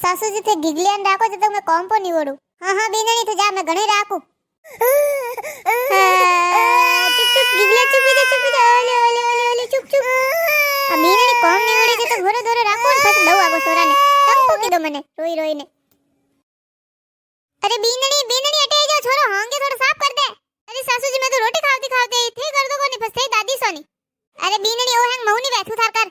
સાસુજી તે ગિગલિયાન રાખો તો તમે કોમ્પો નીવડું. હા બેનણી તો જા મેં ઘણી રાખું. ચુપ ચુપ ગિગલે ચુપ જા ઓલે ઓલે ઓલે ઓલે ચુપ ચુપ. આ બેનણી કોમ નીવડે છે તો ઘોરે દોરે રાખો ને પછી દઉં આગો સોરાને. તમ પોકી દો મને રોઈ રોઈને. અરે બેનણી અટે જો છોરો હોંગે થોડો સાફ કર દે. અરે સાસુજી મેં તો રોટી ખાવતી થઈ કર દો કોની પછી થઈ દાદી સોની. અરે બેનણી ઓ હેંગ મૌની બેઠું થાર કર.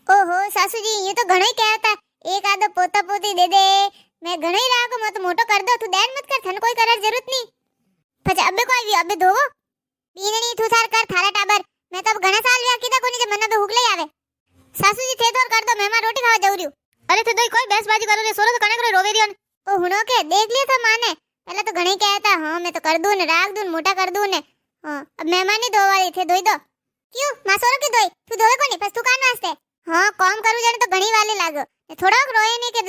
ઓહો સાસુજી ये तो ઘણોય કહેતા એક આદો પોતા પોતી દે દે मैं ઘણોય રાખો મત મોટો કર દો તું દેન મત કર થન કોઈ કરાર જરૂરત નહીં પછી અબે કોઈ આવી અબે ધોવો બીનણી તું થાર કર થારા ટાબર मैं तो ઘણા સાલ વ્યા કીધા કોની જે મને બે હુક લઈ આવે સાસુજી થે દોર કર દો મહેમાન રોટી ખાવા જઉ રહ્યું અરે થે દોઈ કોઈ બેસબાજી કરો રે સોરો તો કણે કરો રોવે રહ્યો ને ઓ હુણો કે દેખ લે था माने पहले तो ઘણી કહેતા हां मैं तो कर दूं ने राख दूं मोटा कर दूं ने हां अब मेहमान नहीं धोवाली थे धोई दो क्यों मां सोरो की धोई तू धोवे कोनी बस तू कान वास्ते हां काम करू जाने तो घणी वाली लागो થોડોક રોય ની કે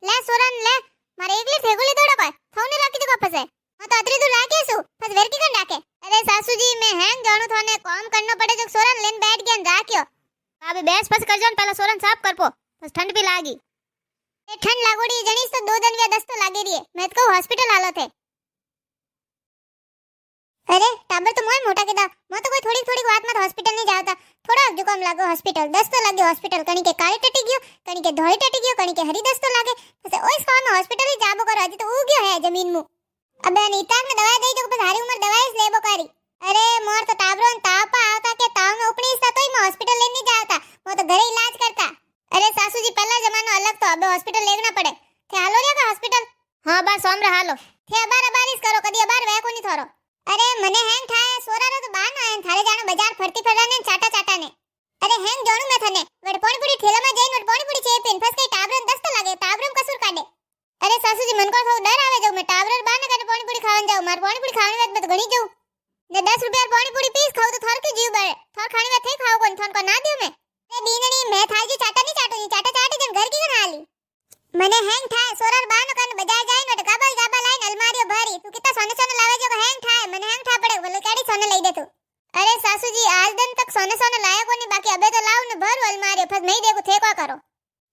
લે સોરન લે મારે એકલી થેગુલી દોડો કોઈ થૌને રાખી દો કપસે હા તો અતરી તું રાખી છું પછી વેરકી કન રાખે અરે સાસુજી મે હેંગ જાણું થોને કામ કરનો પડે જો સોરન લેન બેઠ ગયા રાખ્યો હવે બેસ પછી કરજો ને પહેલા સોરન સાફ કરપો પછી ઠંડ भी લાગી એ ઠંડ લાગોડી જણીસ તો દો દન વ્યા દસ તો લાગે રીએ મેં તો કહું હોસ્પિટલ હાલો થે અરે ટાબર તો મોય મોટા કીધા મો તો કોઈ થોડી વાત માં હોસ્પિટલ નહીં જાવતા થોડો जुकाम लागो हॉस्पिटल 10 तो लागे हॉस्पिटल कणी के काळे टटी गयो कणी के धोळे टटी गयो कणी के हरी 10 तो लागे पछे ओय स्कॉन हॉस्पिटल ही जाबो करो हजी तो ऊ गयो है जमीन मु अबे नीताक ने दवाई दई तो बस हारी उम्र दवाई से लेबो करी अरे मोर तो टाबरो न तापा आवता के ताव में उपणी सा तोय में हॉस्पिटल ले नहीं जाता वो तो घरे इलाज करता अरे सासूजी पहला जमानो अलग तो अब हॉस्पिटल लेना पड़े थे हालो रे का हॉस्पिटल हां बा सोमरे हालो थे अबार अबारिस करो कदी अबार वे कोनी थोरो अरे मने हैंग थाए सोरारो तो बानो है थारे जानो बाजार फरती फरवाने चाटा ने अरे हैंग जाणू मैं थने वड पानी पूरी ठेला में जईन वड पानी पूरी चेपीन फस के टाबरन दस्त लागे टाबरम कसूर काडे अरे सासूजी मन को थो डर आवे जो मैं टाबर बाने करे पानी पूरी खावन जाऊ मार पानी पूरी खाने में तो घणी जाऊ ने 10 रुपया पानी पूरी पीस खाऊ तो थोर के जीव बळे थोर खाने में थे खाओ कोन थन को ना दियो मैं ए बीनणी मैं थाई जी चाटा नहीं चाटू चाटा चाटी जन घर की ना आली मने हैंग थाए सोरर बानो कन बजाय जाई वड गाबा लाइन अलमारियो भरी तू कितना सोने लावे जो हैंग थाए मने हैंग था पड़े बोले काडी सोने लई दे तू अरे सासूजी आज दिन तक सोने लाया कोनी बाकी अबे तो लाव ने भर अलमारी फस नहीं देखो थे को करो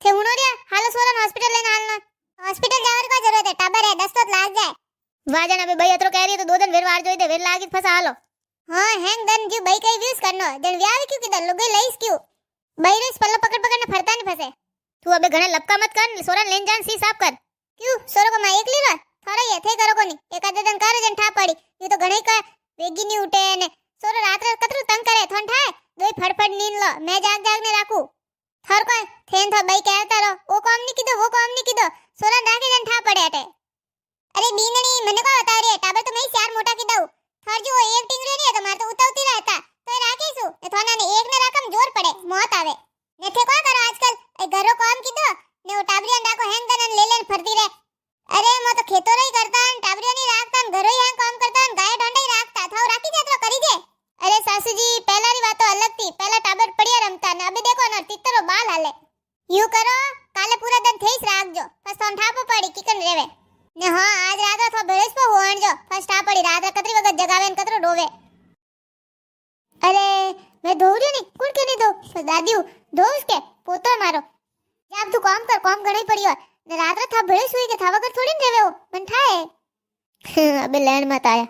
थे हुनो रे हालो सोरन हॉस्पिटल लेना हालना हॉस्पिटल जावर को जरूरत है टाबर है 10 तो लाग जाए वाजन अबे भाई अतरो कह रही है तो दो दिन वेर वार जोई दे वेर लागी फस हालो हां हैंग दन जी भाई कई व्यूज करनो जन व्याव क्यों किधर लोगे लईस क्यों भाई रोज पल्ला पकड़ ने फरता नहीं फसे तू अबे घणे लपका मत कर सोरन लेन जान सी साफ कर क्यों सोरो को मैं एकली रह थारा ये थे करो कोनी एकाद दिन कर जन ठा पड़ी ये तो घणे का वेगी नहीं उठे ने सोरो रात कतरू तंग करे थन ठाए दोई फड़फड़ नींद लो मैं जाग ने राखू थर को थेन था भाई कहता रो ओ काम नहीं कीधो वो काम नहीं कीधो सोरन राखे जन ठा पड़े अटे अरे बीनणी मने को बता रे टाबर तो मैं चार मोटा कीधो थर जो एक टिंगरे रे तो मार तो उतावती रहता तो राखीसु ए थोना ने एक ने राखम जोर पड़े मौत आवे ने थे को करो आजकल ए घरो काम कीधो ने ओ टाबरिया राखो हैंग दन ले लेन फरती रे अरे मो तो खेतो रही करता न टाबरिया नहीं राखता न घरो ही हैंग काम करता न गाय ढोंडा ही राखता थाव राखी दे तो करी दे अरे सासूजी पहला री बात तो अलग थी पहला टाबर पड़िया रमता ने अबे देखो न तितरो बाल हाले यूं करो काले पूरा दिन थेस राखजो बस तोन ठापो पड़ी किकन रेवे ने हां आज रात थो भरेस पे होणजो फस ठा पड़ी रात कतरी वगत जगावे न कतरो डोवे अरे मैं धोरियो नहीं कुण के नहीं दो दादीऊ धोस के पोतो मारो जब तू काम कर काम घणी पड़ियो ने रात था भरेस हुई के था वगत थोड़ी न रेवे हो मन थाए अबे लैंड मत आया